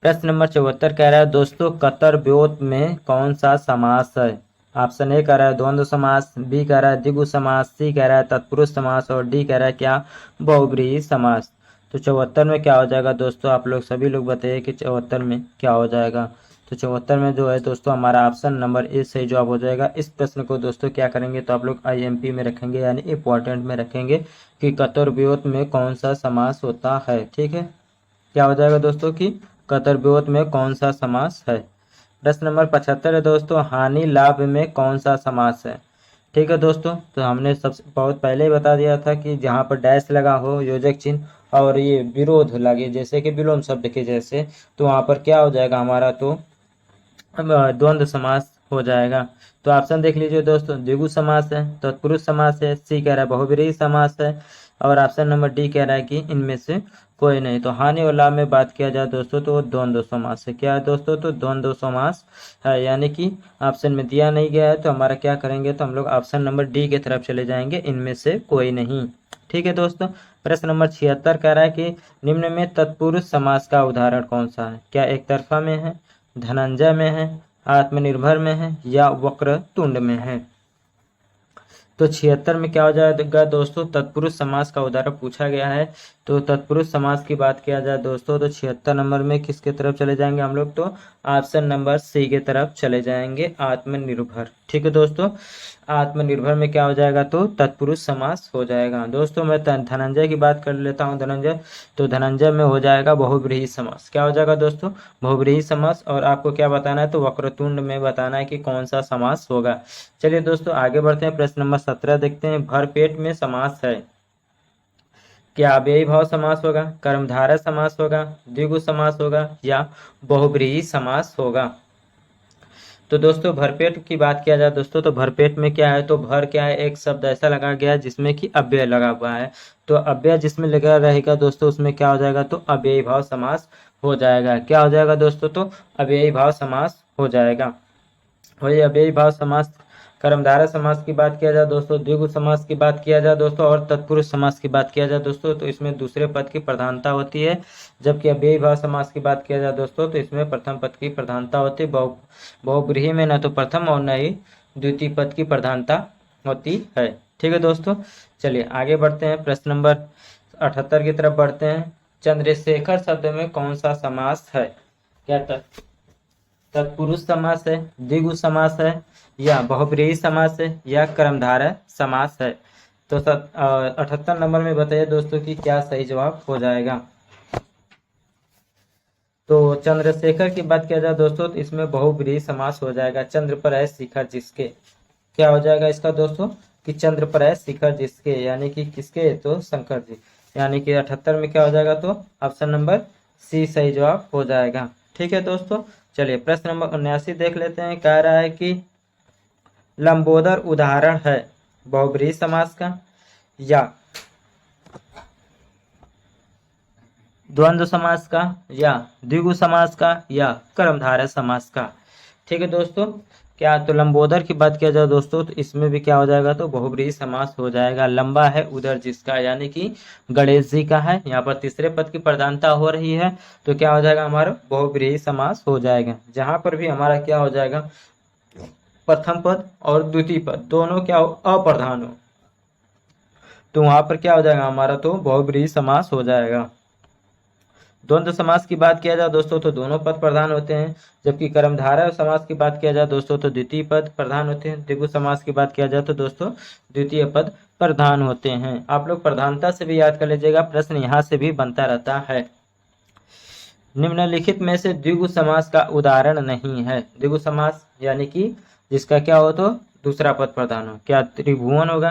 प्रश्न नंबर 74 कह रहा है दोस्तों कतर व्योत में कौन सा समास है। ऑप्शन ए कह रहा है द्वंद्व समास, बी कह रहा है द्विगु समास, सी कह रहा है तत्पुरुष समास और डी कह रहा है क्या बहुब्रीहि समास। तो 74 में क्या हो जाएगा दोस्तों, आप लोग सभी लोग बताइए कि 74 में क्या हो जाएगा। तो 74 में जो है दोस्तों हमारा ऑप्शन नंबर ए सही जवाब हो जाएगा। इस प्रश्न को दोस्तों क्या करेंगे तो आप लोग IMP में रखेंगे यानी इंपॉर्टेंट में रखेंगे कि कतर व्योत में कौन सा समास होता है। ठीक है, क्या हो जाएगा दोस्तों कि कतर व्योत में कौन सा समास है। प्रश्न नंबर 75 है दोस्तों हानि लाभ में कौन सा समास है। ठीक है दोस्तों, तो हमने सबसे बहुत पहले ही बता दिया था कि जहाँ पर डैश लगा हो योजक चिन्ह और ये विरोध लगे जैसे कि विलोम शब्द के जैसे, तो वहाँ पर क्या हो जाएगा हमारा तो द्वंद्व समास हो जाएगा। तो ऑप्शन देख लीजिए दोस्तों, द्विगु समास है, तत्पुरुष समास है, सी कह रहा है बहुब्रीहि समास है और ऑप्शन नंबर डी कह रहा है कि इनमें से कोई नहीं। तो हानि और लाभ में बात किया जाए दोस्तों तो द्वंद्व समास है। क्या है दोस्तों, तो द्वंद्व समास है, यानी कि ऑप्शन में दिया नहीं गया है तो हमारा क्या करेंगे तो हम लोग ऑप्शन नंबर डी की तरफ चले जाएंगे, इनमें से कोई नहीं। ठीक है दोस्तों, प्रश्न नंबर 76 कह रहा है कि निम्न में तत्पुरुष समास का उदाहरण कौन सा है। क्या एक तरफा में है, धनंजय में है, आत्मनिर्भर में है या वक्रतुंड में है। तो 76 में क्या हो जाएगा दोस्तों, तत्पुरुष समास का उदाहरण पूछा गया है। तो तत्पुरुष समास की बात किया जाए दोस्तों तो 76 नंबर में किसके तरफ चले जाएंगे हम लोग तो ऑप्शन नंबर सी के तरफ चले जाएंगे, आत्मनिर्भर। ठीक है दोस्तों, आत्मनिर्भर में क्या हो जाएगा तो तत्पुरुष समास हो जाएगा। दोस्तों मैं धनंजय की बात कर लेता हूँ, धनंजय, तो धनंजय में हो जाएगा बहुब्रीहि समास। क्या हो जाएगा दोस्तों, बहुब्रीहि समास। और आपको क्या बताना है तो वक्रतुंड में बताना है कि कौन सा समास होगा। चलिए दोस्तों आगे बढ़ते हैं, प्रश्न नंबर 17 देखते हैं। भरपेट में समास है, क्या अव्ययी भाव समास होगा, कर्मधारय समास होगा, द्विगु समास होगा या बहुब्रीहि समास होगा। तो दोस्तों भरपेट की बात किया जाए दोस्तों तो भरपेट में क्या है तो भर क्या है एक शब्द ऐसा लगा गया है जिसमें कि अव्यय लगा हुआ है। तो अव्यय जिसमें लगा रहेगा दोस्तों उसमें क्या हो जाएगा तो अव्ययी भाव समास हो जाएगा। क्या हो जाएगा दोस्तों तो अव्ययी भाव समास हो जाएगा। वही अव्ययी भाव समास, कर्मधारय समास की बात किया जाए दोस्तों, द्विगु समास की बात किया जाए दोस्तों और तत्पुरुष समास की बात किया जाए दोस्तों तो इसमें दूसरे पद की प्रधानता होती है। जबकि अव्ययी भाव समास की बात किया जाए दोस्तों तो इसमें प्रथम पद की प्रधानता होती है। बहुब्रीहि में न तो प्रथम और न ही द्वितीय पद की प्रधानता होती है। ठीक है दोस्तों, चलिए आगे बढ़ते हैं, प्रश्न नंबर 78 की तरफ बढ़ते हैं। चंद्रशेखर शब्द में कौन सा समास है। क्या तत्पुरुष समास है, द्विगु समास है या बहुब्रीहि समास है या कर्मधारय समास है। तो 78 नंबर में बताइए दोस्तों कि क्या सही जवाब हो जाएगा। तो चंद्रशेखर की बात किया जाए दोस्तों तो इसमें बहुब्रीहि समास हो जाएगा। चंद्र पर है शिखर जिसके, क्या हो जाएगा इसका दोस्तों कि चंद्र पर है शिखर जिसके, यानी कि किसके तो शंकर जी, यानी कि 78 में क्या हो जाएगा तो ऑप्शन नंबर सी सही जवाब हो जाएगा। ठीक है दोस्तों, चलिए प्रश्न नंबर 79 देख लेते हैं। कह रहा है कि लंबोदर उदाहरण है बहुब्रीहि समास का या द्वंद्व समास का या द्विगु समास का या कर्मधारय समास का। ठीक है दोस्तों, क्या तो लंबोदर की बात किया जाए दोस्तों तो इसमें भी क्या हो जाएगा तो बहुब्रीहि समास हो जाएगा। लंबा है उदर जिसका, यानी कि गणेश जी का है, यहाँ पर तीसरे पद की प्रधानता हो रही है तो क्या हो जाएगा हमारा बहुब्रीहि समास हो जाएगा। जहां पर भी हमारा क्या हो जाएगा प्रथम पद और द्वितीय पद दोनों क्या हो अप्रधान हो तो वहां पर क्या हो जाएगा हमारा तो बहुब्रीहि समास हो जाएगा। द्वंद्व समास की बात किया जाए दोस्तों तो दोनों पद प्रधान होते हैं, जबकि कर्मधारय समास की बात किया जाए दोस्तों तो द्वितीय पद प्रधान होते हैं। द्विगु समास की बात किया जाए तो दोस्तों द्वितीय पद प्रधान होते हैं। आप लोग प्रधानता से भी याद कर लीजिएगा, प्रश्न यहाँ से भी बनता रहता है। निम्नलिखित में से द्विगु समास का उदाहरण नहीं है। द्विगु समास यानी कि जिसका क्या हो तो दूसरा पद प्रधान हो। क्या त्रिभुवन होगा,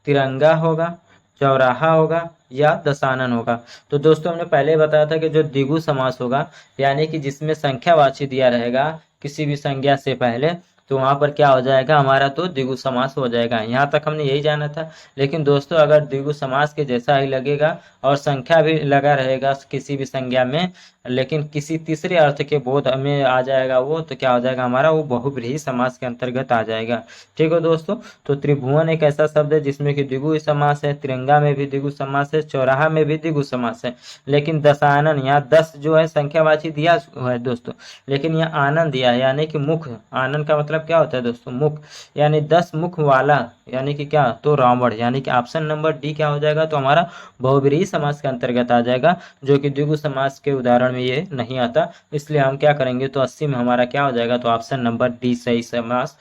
तिरंगा होगा, चौराहा होगा या दशानन होगा। तो दोस्तों हमने पहले बताया था कि जो द्विगु समास होगा यानी कि जिसमें संख्यावाची दिया रहेगा किसी भी संज्ञा से पहले तो वहाँ पर क्या हो जाएगा हमारा, तो द्विगु समास हो जाएगा। यहाँ तक हमने यही जाना था। लेकिन दोस्तों अगर द्विगु समास के जैसा ही लगेगा और संख्या भी लगा रहेगा किसी भी संज्ञा में, लेकिन किसी तीसरे अर्थ के बोध में आ जाएगा वो, तो क्या हो जाएगा हमारा, वो बहुव्रीहि समास के अंतर्गत आ जाएगा। ठीक है दोस्तों। तो त्रिभुवन एक ऐसा शब्द है जिसमें कि द्विगु समास है, तिरंगा में भी द्विगु समास है, चौराहा में भी द्विगु समास है। लेकिन दशानन, यहाँ 10 जो है संख्यावाची दिया है दोस्तों, लेकिन यहाँ आनन दिया है, यानी कि मुख। आनन का मतलब क्या होता है दोस्तों, मुख, यानी 10 मुख वाला, यानी कि क्या, तो रावण। यानी कि ऑप्शन नंबर डी क्या हो जाएगा, तो हमारा बहुव्रीहि समास के अंतर्गत आ जाएगा, जो कि द्विगु समास के उदाहरण में ये नहीं आता। इसलिए हम क्या करेंगे, तो 80 में हमारा क्या हो जाएगा, तो ऑप्शन नंबर डी सही समास,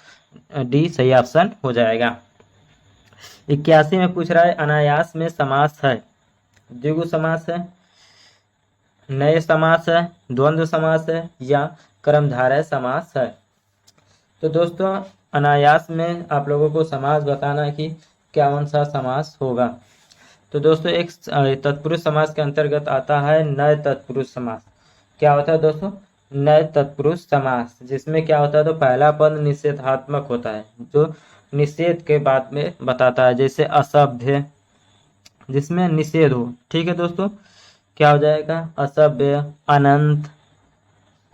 डी सही ऑप्शन हो जाएगा। 81 में पूछ रहा है अनायास में समास है, द्विगु समास है, नए समास है, द्वंद्व समास है, या कर्मधारय समास है। तो दोस्तों अनायास में आप लोगों को समास बताना कि कौन सा समास होगा। तो दोस्तों एक तत्पुरुष समास के अंतर्गत आता है नए तत्पुरुष समास। क्या होता है दोस्तों, नए तत्पुरुष समास, जिसमें क्या होता है, तो पहला पद निषेधात्मक होता है, जो निषेध के बाद में बताता है, जैसे असभ्य, जिसमें निषेध हो। ठीक है दोस्तों, क्या हो जाएगा, असभ्य, अनंत।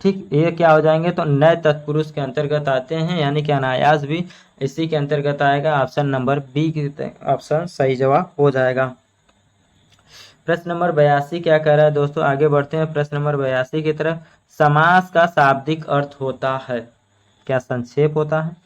ठीक, ये क्या हो जाएंगे, तो नए तत्पुरुष के अंतर्गत आते हैं, यानी कि अनायास भी इसी के अंतर्गत आएगा। ऑप्शन नंबर बी की ऑप्शन सही जवाब हो जाएगा। प्रश्न नंबर 82 क्या कह रहा है दोस्तों, आगे बढ़ते हैं प्रश्न नंबर 82 की तरफ। समास का शाब्दिक अर्थ होता है, क्या संक्षेप होता है,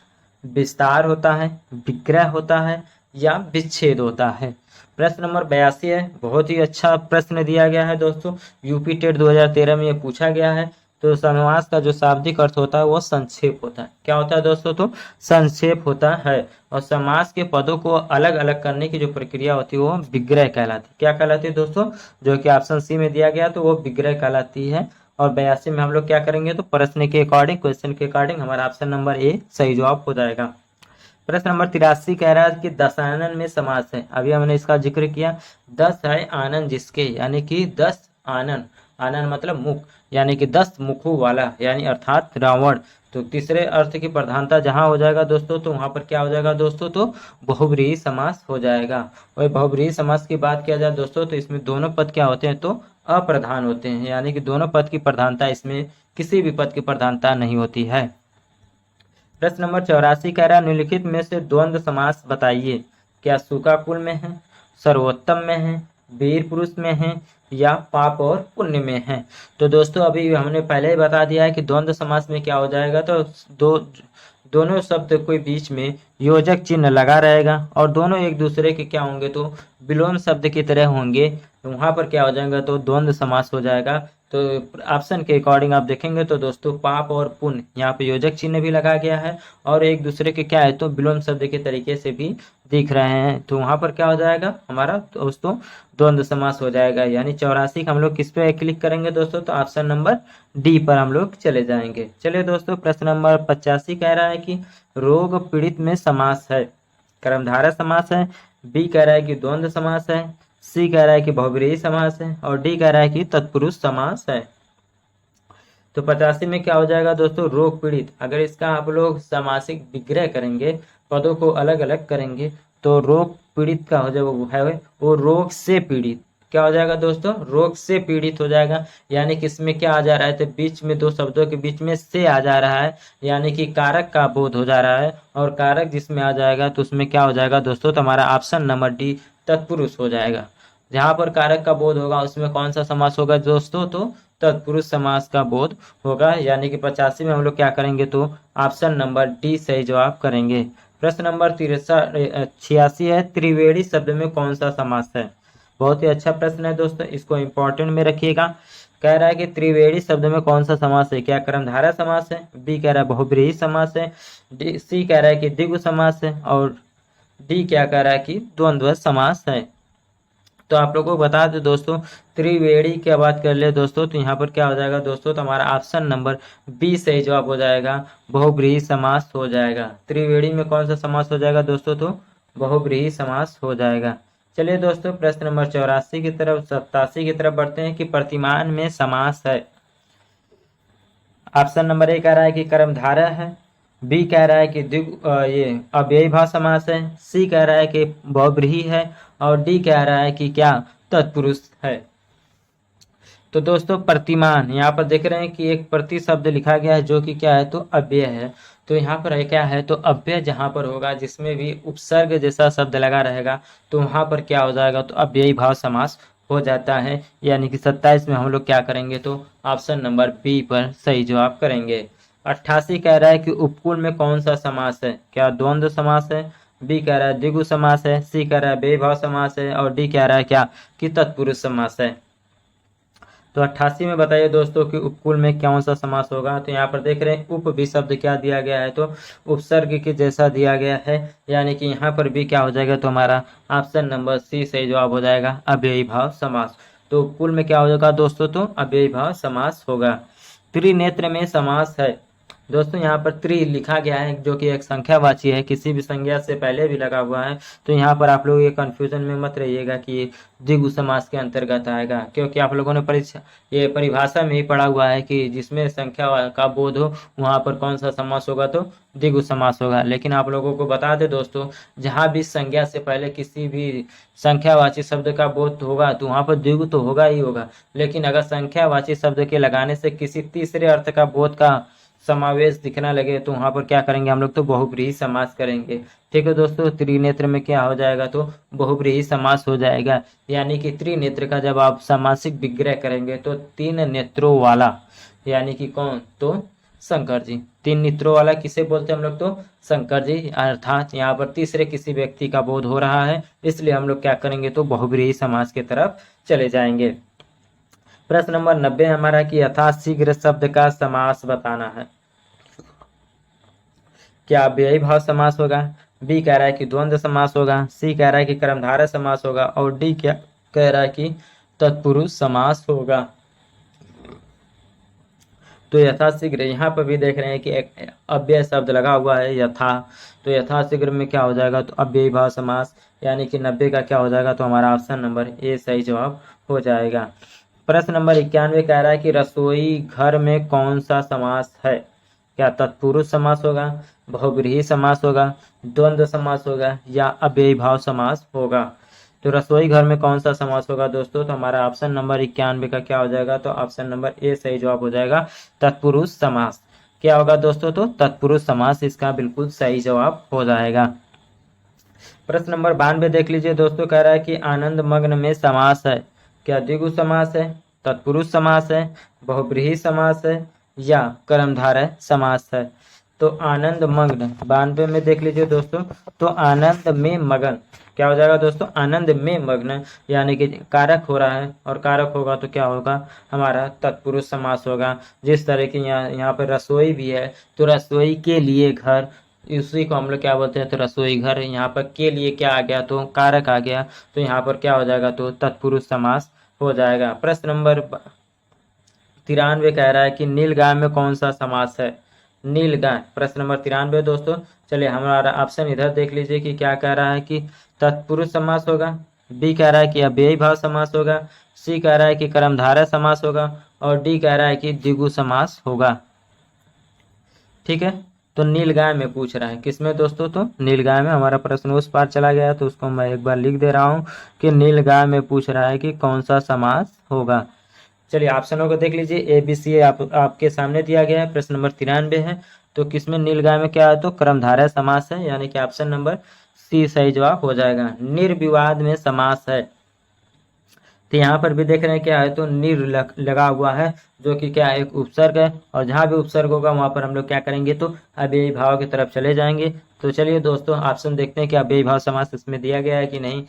विस्तार होता है, विग्रह होता है, या विच्छेद होता है। प्रश्न नंबर 82 है, बहुत ही अच्छा प्रश्न दिया गया है दोस्तों, यूपी टेट 2013 में ये पूछा गया है। तो समास का जो शाब्दिक अर्थ होता है वो संक्षेप होता है। क्या होता है दोस्तों, तो संक्षेप होता है। और समास के पदों को अलग अलग करने की जो प्रक्रिया होती है वो विग्रह कहलाती है। क्या कहलाती है दोस्तों, जो कि ऑप्शन सी में दिया गया, तो वो विग्रह कहलाती है। और 82 में हम लोग क्या करेंगे, तो प्रश्न के अकॉर्डिंग, क्वेश्चन के अकॉर्डिंग हमारा ऑप्शन नंबर ए सही जवाब हो जाएगा। प्रश्न नंबर 83 कह रहा है कि दशानन में समास है, अभी हमने इसका जिक्र किया। 10 है आनन जिसके, यानी कि 10 आनन, आनन मतलब मुख, यानी कि 10 मुखों वाला, यानी अर्थात रावण। तो तीसरे अर्थ की प्रधानता जहां हो जाएगा दोस्तों, तो वहां पर क्या हो जाएगा दोस्तों, तो बहुव्रीहि समास हो जाएगा। और बहुव्रीहि समास की बात किया जाए दोस्तों, तो इसमें दोनों पद क्या होते हैं, तो अप्रधान होते हैं, यानी कि दोनों पद की प्रधानता, इसमें किसी भी पद की प्रधानता नहीं होती है। प्रश्न नंबर 84 कह रहा है निम्नलिखित में से द्वंद्व समास बताइए, क्या शूकाकुल में है, सर्वोत्तम में है, वीर पुरुष में है, या पाप और पुण्य में है। तो दोस्तों अभी हमने पहले ही बता दिया है कि द्वंद्व समास में क्या हो जाएगा, तो दोनों शब्द के बीच में योजक चिन्ह लगा रहेगा, और दोनों एक दूसरे के क्या होंगे, तो विलोम शब्द की तरह होंगे। तो वहां पर क्या हो जाएगा, तो द्वंद्व समास हो जाएगा। तो ऑप्शन के अकॉर्डिंग आप देखेंगे तो दोस्तों पाप और पुण्य, यहाँ पे योजक चिन्ह भी लगा गया है, और एक दूसरे के क्या है, तो विलोम शब्द के तरीके से भी दिख रहे हैं। तो वहां पर क्या हो जाएगा हमारा दोस्तों, द्वंद्व समास हो जाएगा। यानी 84 हम लोग किस पे क्लिक करेंगे दोस्तों, तो ऑप्शन नंबर डी पर हम लोग चले जाएंगे। चलिए दोस्तों प्रश्न नंबर 85 कह रहा है कि रोग पीड़ित में समास है, कर्मधारय समास है, बी कह रहा है कि द्वंद्व समास है, सी कह रहा है कि बहुव्रीहि समास है, और डी कह रहा है कि तत्पुरुष समास है। तो 85 में क्या हो जाएगा दोस्तों, रोग पीड़ित। अगर इसका आप लोग सामासिक विग्रह करेंगे, पदों को अलग अलग करेंगे, तो रोग पीड़ित का हो जाएगा वो रोग से पीड़ित। क्या हो जाएगा दोस्तों, रोग से पीड़ित हो जाएगा। यानी कि इसमें क्या आ जा रहा है, तो बीच में दो शब्दों के बीच में से आ जा रहा है, यानी कि कारक का बोध हो जा रहा है। और कारक जिसमें आ जाएगा तो उसमें क्या हो जाएगा दोस्तों, तो हमारा ऑप्शन नंबर डी तत्पुरुष हो जाएगा। जहां पर कारक का बोध होगा उसमें कौन सा समास होगा दोस्तों, तो तत्पुरुष समास का बोध होगा। यानी कि 85 में हम लोग क्या करेंगे, तो ऑप्शन नंबर डी सही जवाब करेंगे। प्रश्न नंबर 86 है त्रिवेणी शब्द में कौन सा समास है। बहुत ही अच्छा प्रश्न है दोस्तों, इसको इंपॉर्टेंट में रखिएगा। कह रहा है कि त्रिवेणी शब्द में कौन सा समास है, क्या कर्मधारय समास है, बी कह रहा है बहुव्रीहि समास है, सी कह रहा है कि द्विगु समास है, और डी क्या कह रहा है कि द्वंद्व समास है। तो आप लोगों को बता दें दोस्तों, त्रिवेणी की बात कर ले दोस्तों, तो यहाँ पर क्या हो जाएगा दोस्तों, तो हमारा ऑप्शन नंबर बी सही जवाब हो जाएगा, बहुव्रीहि समास हो जाएगा। त्रिवेणी में कौन सा समास हो जाएगा दोस्तों, तो बहुव्रीहि समास हो जाएगा। चलिए दोस्तों प्रश्न नंबर 84 की तरफ 87 की तरफ बढ़ते हैं कि प्रतिमान में समास है। ऑप्शन नंबर ए कह रहा है कि कर्मधारय है, बी कह रहा है कि ये अव्ययी भाव समास है, सी कह रहा है कि बहुब्रीहि है, और डी कह रहा है कि क्या तत्पुरुष है। तो दोस्तों प्रतिमान यहाँ पर देख रहे हैं कि एक प्रति शब्द लिखा गया है जो कि क्या है तो अव्यय है। तो यहाँ पर क्या है तो अव्यय जहाँ पर होगा जिसमें भी उपसर्ग जैसा शब्द लगा रहेगा तो वहाँ पर क्या हो जाएगा तो अव्ययी भाव समास हो जाता है। यानी कि 27 में हम लोग क्या करेंगे तो ऑप्शन नंबर बी पर सही जवाब करेंगे। 88 कह रहा है कि उपकुल में कौन सा समास है, क्या द्वंद्व समास है, बी कह रहा है द्विगु समास है, सी कह रहा है बेभाव समास है, और डी कह रहा है क्या कि तत्पुरुष समास है। तो 88 में बताइए दोस्तों कि उपकुल में कौन सा समास होगा। तो यहाँ पर देख रहे हैं उप भी शब्द क्या दिया गया है तो उपसर्ग के जैसा दिया गया है, यानी कि यहाँ पर भी क्या हो जाएगा तो हमारा ऑप्शन नंबर सी सही जवाब हो जाएगा अव्ययी भाव समास। तो उपकुल में क्या होगा दोस्तों तो अव्ययी भाव समास होगा। त्रिनेत्र में समास है दोस्तों, यहाँ पर त्रि लिखा गया है जो कि एक संख्यावाची है, किसी भी संज्ञा से पहले भी लगा हुआ है। तो यहाँ पर आप लोग ये कंफ्यूजन में मत रहिएगा कि ये द्विगु समास के अंतर्गत आएगा, क्योंकि आप लोगों ने ये परिभाषा में ही पढ़ा हुआ है कि जिसमें संख्या का बोध हो वहाँ पर कौन सा समास होगा तो द्विगु समास होगा। लेकिन आप लोगों को बता दें दोस्तों, जहाँ भी संज्ञा से पहले किसी भी संख्यावाची शब्द का बोध होगा तो वहाँ पर द्विगु तो होगा ही होगा, लेकिन अगर संख्यावाची शब्द के लगाने से किसी तीसरे अर्थ का बोध का समावेश दिखना लगे तो वहां पर क्या करेंगे हम लोग तो बहुब्रीहि समास करेंगे। ठीक है दोस्तों, त्रिनेत्र में क्या हो जाएगा तो बहुब्रीहि समास हो जाएगा। यानी कि त्रिनेत्र का जब आप सामासिक विग्रह करेंगे तो तीन नेत्रों वाला, यानी कि कौन तो शंकर जी। तीन नेत्रों वाला किसे बोलते हैं हम लोग तो शंकर जी, अर्थात यहाँ पर तीसरे किसी व्यक्ति का बोध हो रहा है, इसलिए हम लोग क्या करेंगे तो बहुब्रीहि समास की तरफ चले जाएंगे। प्रश्न नंबर 90 हमारा कि यथाशीघ्र शब्द का समास बताना है। क्या अव्ययी भाव समास होगा, बी कह रहा है कि द्वंद्व समास होगा, सी कह रहा है कि कर्मधारय समास होगा, और डी क्या कह रहा है कि तत्पुरुष समास होगा। तो यथाशीघ्र यहाँ पर भी देख रहे हैं कि एक अव्यय शब्द लगा हुआ है यथा, तो यथाशीघ्र में क्या हो जाएगा तो अव्ययी भाव समास, यानी कि 90 का क्या हो जाएगा तो हमारा ऑप्शन नंबर ए सही जवाब हो जाएगा। प्रश्न नंबर 91 कह रहा है कि रसोई घर में कौन सा समास है, क्या तत्पुरुष समास होगा, बहुब्रीहि समास होगा, द्वंद्व समास होगा, या अव्ययी भाव समास होगा। तो रसोई घर में कौन सा समास होगा दोस्तों, तो हमारा ऑप्शन नंबर 91 का क्या हो जाएगा तो ऑप्शन नंबर ए सही जवाब हो जाएगा तत्पुरुष समास। क्या होगा दोस्तों तो तत्पुरुष समास इसका बिल्कुल सही जवाब हो जाएगा। प्रश्न नंबर 92 देख लीजिए दोस्तों, कह रहा है कि आनंद मग्न में समास है, क्या द्विगु समास है, तत्पुरुष समास है, बहुब्रीहि समास है, या कर्मधारय समास है। तो आनंद मग्न 92 में देख लीजिए दोस्तों, तो आनंद में मगन क्या हो जाएगा दोस्तों, आनंद में मग्न, यानी कि कारक हो रहा है, और कारक होगा तो क्या होगा हमारा तत्पुरुष समास होगा। जिस तरह की यहाँ पर रसोई भी है तो रसोई के लिए घर, उसी को हम लोग क्या बोलते हैं तो रसोई घर। यहाँ पर के लिए क्या आ गया तो कारक आ गया, तो यहाँ पर क्या हो जाएगा तो तत्पुरुष समास हो जाएगा। प्रश्न नंबर 93 कह रहा है कि नीलगाय में कौन सा समास है, नीलगाय प्रश्न नंबर 93 दोस्तों। चलिए हमारा ऑप्शन इधर देख लीजिए कि क्या कह रहा है कि तत्पुरुष समास होगा, बी कह रहा है कि अव्ययी भाव समास होगा, सी कह रहा है कि कर्मधारय समास होगा, और डी कह रहा है कि द्विगु समास होगा। ठीक है, तो नीलगाय में पूछ रहा है, किसमें दोस्तों तो नीलगाय में। हमारा प्रश्न उस पार चला गया तो उसको मैं एक बार लिख दे रहा हूँ कि नीलगाय में पूछ रहा है कि कौन सा समास होगा। चलिए ऑप्शनों को देख लीजिए, ए बी सी आपके सामने दिया गया है। प्रश्न नंबर 93 है, तो किसमें नीलगाय में क्या है तो कर्मधारय समास है, यानी कि ऑप्शन नंबर सी सही जवाब हो जाएगा। निर्विवाद में समास है, तो यहाँ पर भी देख रहे हैं क्या है तो निर लगा हुआ है जो कि क्या है एक उपसर्ग है, और जहाँ भी उपसर्ग होगा वहाँ पर हम लोग क्या करेंगे तो अव्ययी भाव की तरफ चले जाएंगे। तो चलिए दोस्तों ऑप्शन देखते हैं कि अव्ययी भाव समास इसमें दिया गया है कि नहीं।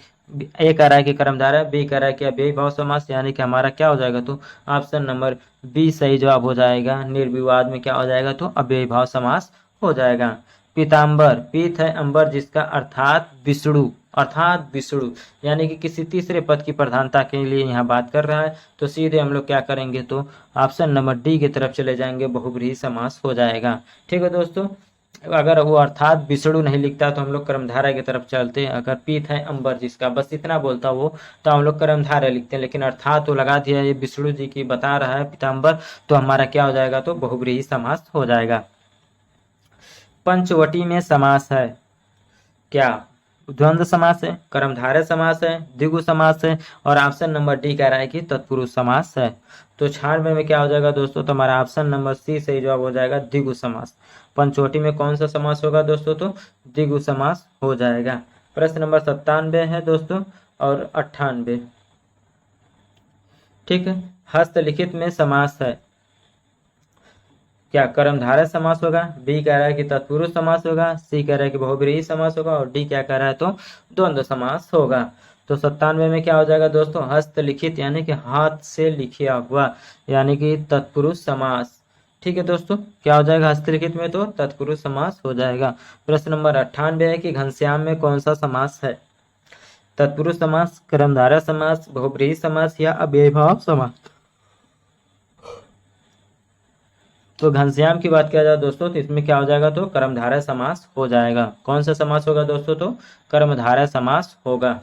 ए कह रहा है कि कर्मधारय, बी कह रहा है कि अव्ययी भाव समास, यानी कि हमारा क्या हो जाएगा तो ऑप्शन नंबर बी सही जवाब हो जाएगा। निर्विवाद में क्या हो जाएगा तो अव्ययी भाव समास हो जाएगा। पीताम्बर, पीत है अंबर जिसका अर्थात विष्णु, अर्थात विष्णु, यानी कि किसी तीसरे पद की प्रधानता के लिए यहाँ बात कर रहा है। तो सीधे हम लोग क्या करेंगे तो ऑप्शन नंबर डी की तरफ चले जाएंगे, बहुब्रीहि समास हो जाएगा। ठीक है दोस्तों, अगर वो अर्थात विष्णु नहीं लिखता तो हम लोग कर्मधारय की तरफ चलते। अगर पीत है अंबर जिसका, बस इतना बोलता वो, तो हम लोग कर्मधारय लिखते हैं, लेकिन अर्थात तो लगा दिया, ये विष्णु जी की बता रहा है पीताम्बर, तो हमारा क्या हो जाएगा तो बहुब्रीहि समास हो जाएगा। पंचवटी में समास है? क्या द्वंद्व समास है, कर्मधारय समास है, द्विगु समास है, और ऑप्शन नंबर डी कह रहा है कि तत्पुरुष समास है। तो 96 में क्या हो जाएगा दोस्तों, तो हमारा ऑप्शन नंबर सी सही जवाब हो जाएगा, द्विगु समास। पंचवटी में कौन सा समास होगा दोस्तों, तो द्विगु समास हो जाएगा। प्रश्न नंबर 97 है दोस्तों और 98। ठीक है, हस्तलिखित में समास है? क्या कर्मधारय समास होगा, बी कह रहा है कि तत्पुरुष समास होगा, सी कह रहा है कि बहुब्रीहि समास होगा, और डी क्या कह रहा है, तो द्वंद्व समास होगा। तो 97 में क्या हो जाएगा दोस्तों, हस्तलिखित यानी कि हाथ से लिखा हुआ, यानी कि तत्पुरुष समास। ठीक है दोस्तों, क्या हो जाएगा हस्तलिखित में, तो तत्पुरुष समास हो जाएगा। प्रश्न नंबर 98 है कि घनश्याम में कौन सा समास है? तत्पुरुष समास, कर्मधारय समास, बहुब्रीहि समास या अव्ययीभाव समास। तो घनश्याम की बात किया जाए दोस्तों, तो इसमें क्या हो जाएगा, तो कर्मधारय समास हो जाएगा। कौन सा समास होगा दोस्तों, तो कर्मधारय समास होगा।